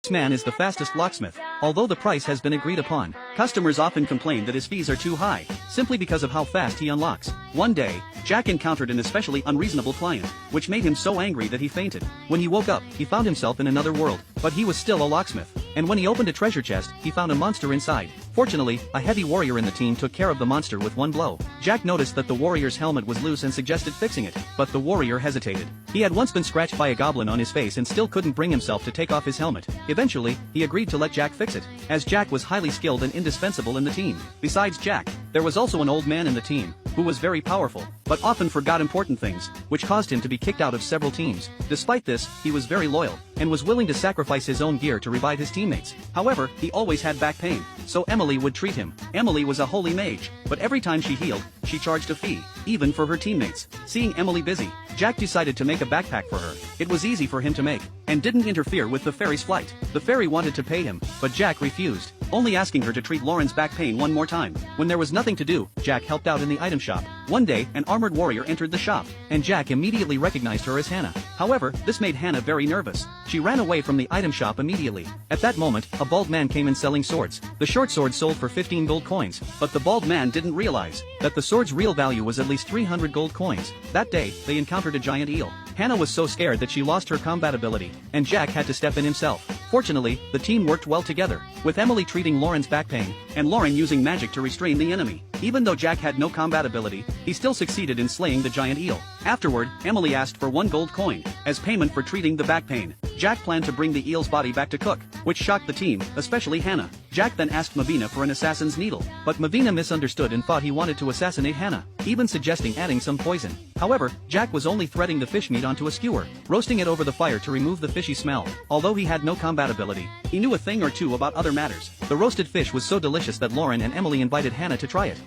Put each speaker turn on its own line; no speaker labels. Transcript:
This man is the fastest locksmith. Although the price has been agreed upon, customers often complain that his fees are too high, simply because of how fast he unlocks. One day, Jack encountered an especially unreasonable client, which made him so angry that he fainted. When he woke up, he found himself in another world, but he was still a locksmith. And when he opened a treasure chest, he found a monster inside. Fortunately, a heavy warrior in the team took care of the monster with one blow. Jack noticed that the warrior's helmet was loose and suggested fixing it, but the warrior hesitated. He had once been scratched by a goblin on his face and still couldn't bring himself to take off his helmet. Eventually, he agreed to let Jack fix it, as Jack was highly skilled and indispensable in the team. Besides Jack, there was also an old man in the team, who was very powerful, but often forgot important things, which caused him to be kicked out of several teams. Despite this, he was very loyal, and was willing to sacrifice his own gear to revive his teammates. However, he always had back pain, so Emily would treat him. Emily was a holy mage, but every time she healed, she charged a fee, even for her teammates. Seeing Emily busy, Jack decided to make a backpack for her. It was easy for him to make, and didn't interfere with the fairy's flight. The fairy wanted to pay him, but Jack refused, only asking her to treat Lauren's back pain one more time. When there was nothing to do, Jack helped out in the item shop. One day, an armored warrior entered the shop, and Jack immediately recognized her as Hannah. However, this made Hannah very nervous. She ran away from the item shop immediately. At that moment, a bald man came in selling swords. The short sword sold for 15 gold coins, but the bald man didn't realize that the sword's real value was at least 300 gold coins. That day, they encountered a giant eel. Hannah was so scared that she lost her combat ability, and Jack had to step in himself. Fortunately, the team worked well together, with Emily treating Lauren's back pain, and Lauren using magic to restrain the enemy. Even though Jack had no combat ability, he still succeeded in slaying the giant eel. Afterward, Emily asked for 1 gold coin, as payment for treating the back pain. Jack planned to bring the eel's body back to cook, which shocked the team, especially Hannah. Jack then asked Mavina for an assassin's needle, but Mavina misunderstood and thought he wanted to assassinate Hannah, even suggesting adding some poison. However, Jack was only threading the fish meat onto a skewer, roasting it over the fire to remove the fishy smell. Although he had no combat ability, he knew a thing or two about other matters. The roasted fish was so delicious that Lauren and Emily invited Hannah to try it.